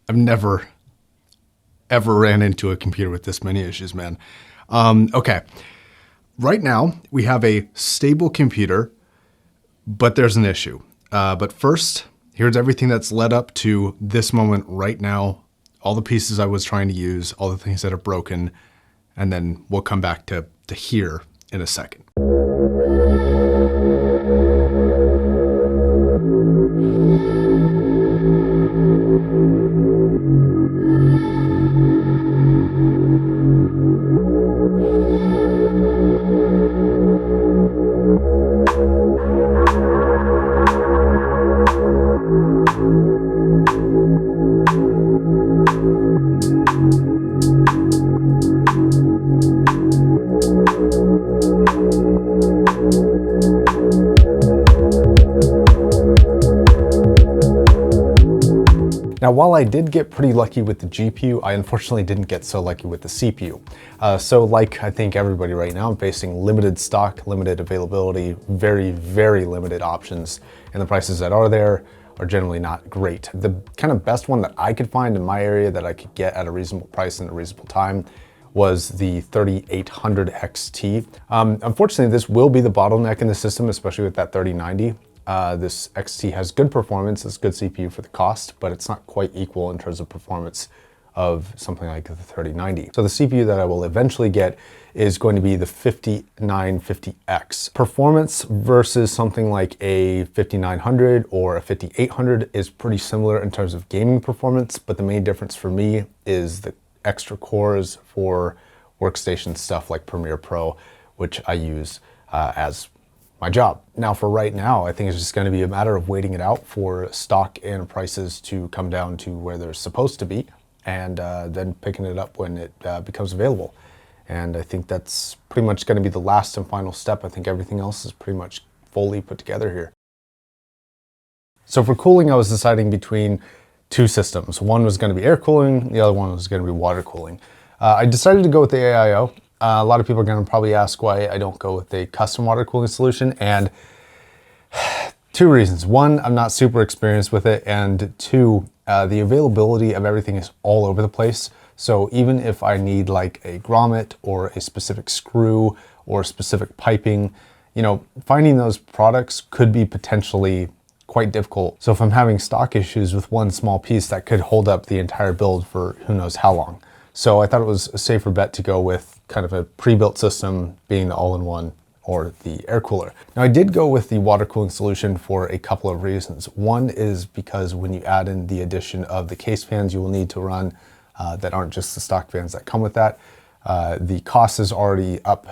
I've never, ever ran into a computer with this many issues, man. Okay. Right now, we have a stable computer, but there's an issue. But first, here's everything that's led up to this moment right now, all the pieces I was trying to use, all the things that are broken, and then we'll come back to here in a second. Now, while I did get pretty lucky with the GPU, I unfortunately didn't get so lucky with the CPU. So like I think everybody right now, I'm facing limited stock, limited availability, very, very limited options, and the prices that are there are generally not great. The kind of best one that I could find in my area that I could get at a reasonable price in a reasonable time was the 3800 XT. Unfortunately, this will be the bottleneck in the system, especially with that 3090. This XT has good performance, it's good CPU for the cost, but it's not quite equal in terms of performance of something like the 3090. So the CPU that I will eventually get is going to be the 5950X. Performance versus something like a 5900 or a 5800 is pretty similar in terms of gaming performance, but the main difference for me is the extra cores for workstation stuff like Premiere Pro, which I use as my job. Now for right now, I think it's just going to be a matter of waiting it out for stock and prices to come down to where they're supposed to be, and then picking it up when it becomes available. And I think that's pretty much going to be the last and final step. I think everything else is pretty much fully put together here. So for cooling, I was deciding between two systems. One was going to be air cooling, the other one was going to be water cooling. I decided to go with the AIO. A lot of people are going to probably ask why I don't go with a custom water cooling solution, and two reasons. One, I'm not super experienced with it, and two, the availability of everything is all over the place. So even if I need like a grommet or a specific screw or specific piping, you know, finding those products could be potentially quite difficult. So if I'm having stock issues with one small piece, that could hold up the entire build for who knows how long. So I thought it was a safer bet to go with kind of a pre-built system, being the all-in-one or the air cooler. Now I did go with the water cooling solution for a couple of reasons. One is because when you add in the addition of the case fans you will need to run that aren't just the stock fans that come with that, the cost is already up,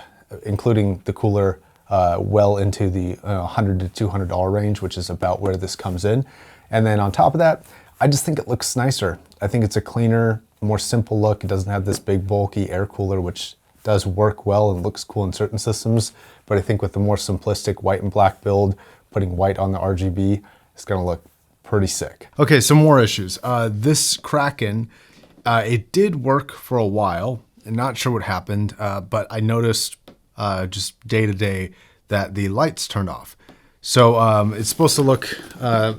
including the cooler, well into the $100 to $200 range, which is about where this comes in. And then on top of that, I just think it looks nicer. I think it's a cleaner, more simple look. It doesn't have this big bulky air cooler, which does work well and looks cool in certain systems. But I think with the more simplistic white and black build, putting white on the RGB, it's gonna look pretty sick. Okay, some more issues. This Kraken, it did work for a while. I'm not sure what happened, but I noticed just day to day that the lights turned off. So it's supposed to look,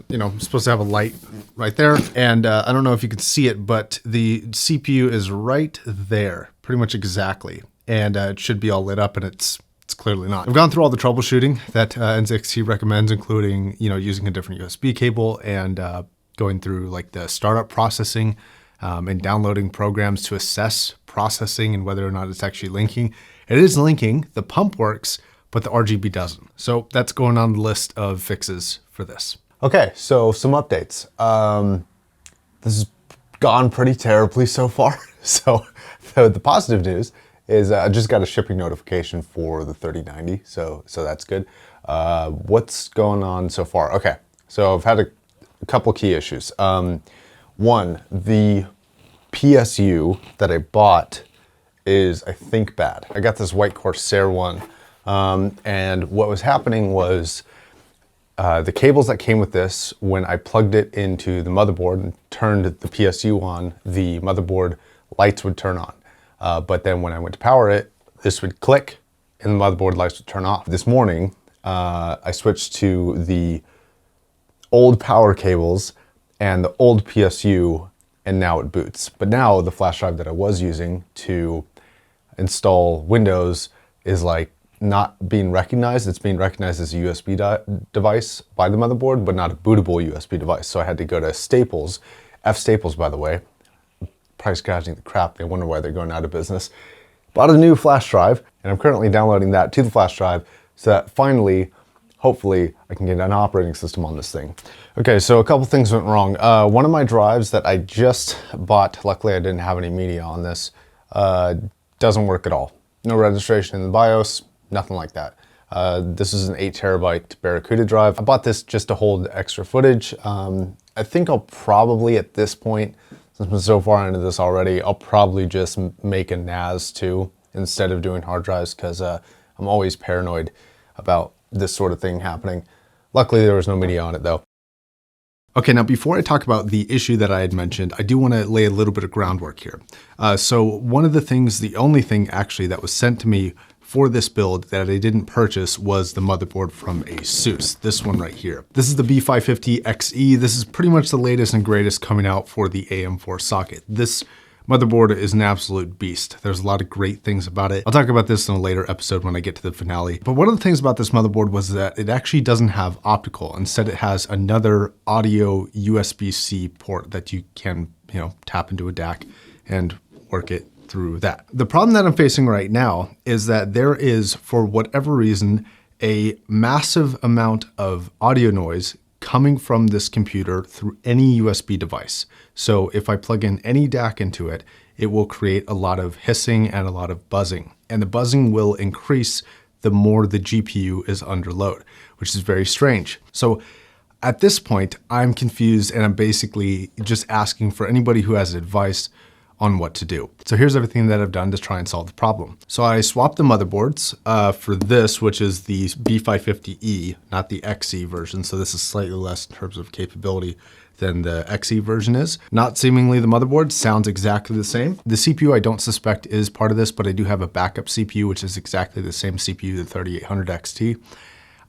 you know, supposed to have a light right there. And I don't know if you can see it, but the CPU is right there, pretty much exactly. And it should be all lit up, and it's clearly not. I've gone through all the troubleshooting that NZXT recommends, including, you know, using a different USB cable and going through like the startup processing and downloading programs to assess processing and whether or not it's actually linking. It is linking, the pump works, but the RGB doesn't. So that's going on the list of fixes for this. Okay, so some updates. This has gone pretty terribly so far. So the positive news is I just got a shipping notification for the 3090, so that's good. What's going on so far? Okay, so I've had a couple key issues. One, the PSU that I bought is, I think, bad. I got this white Corsair one, and what was happening was the cables that came with this, when I plugged it into the motherboard and turned the PSU on, the motherboard lights would turn on. But then when I went to power it, this would click and the motherboard lights would turn off. This morning, I switched to the old power cables, and the old PSU and now it boots. But now the flash drive that I was using to install Windows is like not being recognized. It's being recognized as a USB device by the motherboard, but not a bootable USB device. So I had to go to Staples, F Staples, by the way, price gouging the crap. They wonder why they're going out of business. Bought a new flash drive, and I'm currently downloading that to the flash drive so that finally, hopefully, I can get an operating system on this thing. Okay, so a couple things went wrong. One of my drives that I just bought, luckily I didn't have any media on this, doesn't work at all. No registration in the BIOS, nothing like that. This is an 8 terabyte Barracuda drive. I bought this just to hold extra footage. I think I'll probably, at this point, since I'm so far into this already, I'll probably just make a NAS too, instead of doing hard drives, because I'm always paranoid about this sort of thing happening. Luckily, there was no media on it though. Okay, now before I talk about the issue that I had mentioned, I do want to lay a little bit of groundwork here. So one of the things, the only thing actually that was sent to me for this build that I didn't purchase was the motherboard from ASUS, this one right here. This is the B550XE. This is pretty much the latest and greatest coming out for the AM4 socket. This motherboard is an absolute beast. There's a lot of great things about it. I'll talk about this in a later episode when I get to the finale. But one of the things about this motherboard was that it actually doesn't have optical. Instead, it has another audio USB-C port that you can, tap into a DAC and work it through that. The problem that I'm facing right now is that there is, for whatever reason, a massive amount of audio noise coming from this computer through any USB device. So if I plug in any DAC into it, it will create a lot of hissing and a lot of buzzing. And the buzzing will increase the more the GPU is under load, which is very strange. So at this point, I'm confused, and I'm basically just asking for anybody who has advice on what to do. So here's everything that I've done to try and solve the problem. So I swapped the motherboards for this, which is the B550E, not the XE version. So this is slightly less in terms of capability than the XE version is. Not seemingly the motherboard, sounds exactly the same. The CPU I don't suspect is part of this, but I do have a backup CPU, which is exactly the same CPU, the 3800 XT.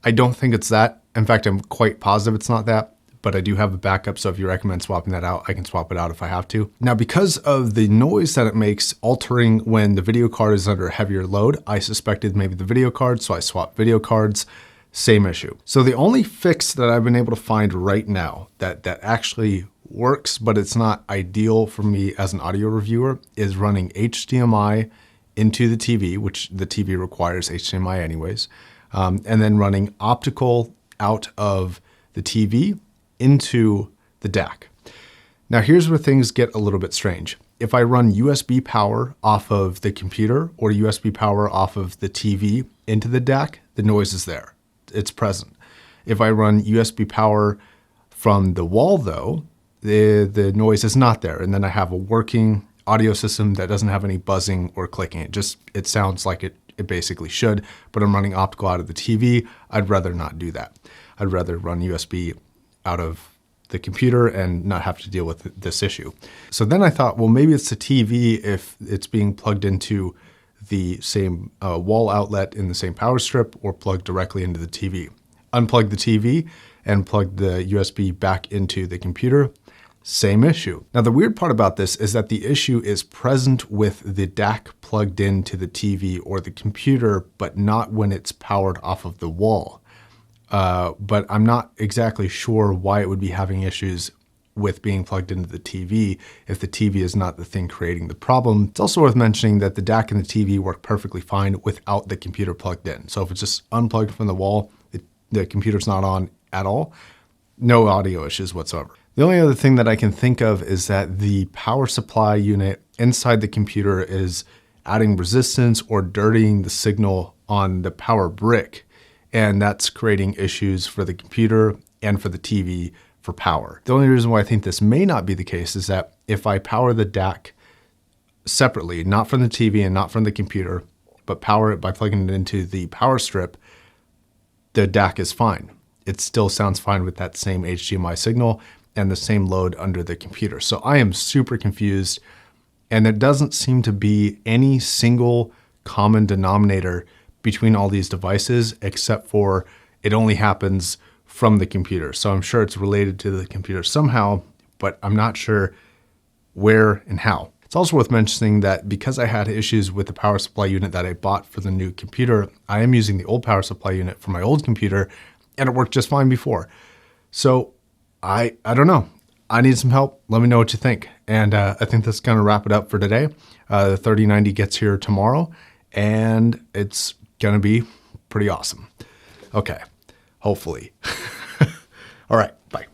I don't think it's that. In fact, I'm quite positive it's not that, but I do have a backup, so if you recommend swapping that out, I can swap it out if I have to. Now, because of the noise that it makes altering when the video card is under heavier load, I suspected maybe the video card, so I swapped video cards, same issue. So the only fix that I've been able to find right now that actually works, but it's not ideal for me as an audio reviewer, is running HDMI into the TV, which the TV requires HDMI anyways, and then running optical out of the TV into the DAC. Now here's where things get a little bit strange. If I run USB power off of the computer or USB power off of the TV into the DAC, the noise is there. It's present. If I run USB power from the wall though, the noise is not there. And then I have a working audio system that doesn't have any buzzing or clicking. It sounds like it basically should, but I'm running optical out of the TV. I'd rather not do that. I'd rather run USB out of the computer and not have to deal with this issue. So then I thought, well, maybe it's the TV if it's being plugged into the same wall outlet in the same power strip, or plugged directly into the TV. Unplug the TV and plug the USB back into the computer, same issue. Now the weird part about this is that the issue is present with the DAC plugged into the TV or the computer, but not when it's powered off of the wall. But I'm not exactly sure why it would be having issues with being plugged into the TV if the TV is not the thing creating the problem. It's also worth mentioning that the DAC and the TV work perfectly fine without the computer plugged in. So if it's just unplugged from the wall, the computer's not on at all, no audio issues whatsoever. The only other thing that I can think of is that the power supply unit inside the computer is adding resistance or dirtying the signal on the power brick. And that's creating issues for the computer and for the TV for power. The only reason why I think this may not be the case is that if I power the DAC separately, not from the TV and not from the computer, but power it by plugging it into the power strip, the DAC is fine. It still sounds fine with that same HDMI signal and the same load under the computer. So I am super confused, and there doesn't seem to be any single common denominator between all these devices, except for it only happens from the computer. So I'm sure it's related to the computer somehow, but I'm not sure where, and how. It's also worth mentioning that because I had issues with the power supply unit that I bought for the new computer, I am using the old power supply unit for my old computer, and it worked just fine before. So I don't know. I need some help. Let me know what you think. And I think that's going to wrap it up for today. The 3090 gets here tomorrow, and it's going to be pretty awesome. Okay, hopefully. All right, bye.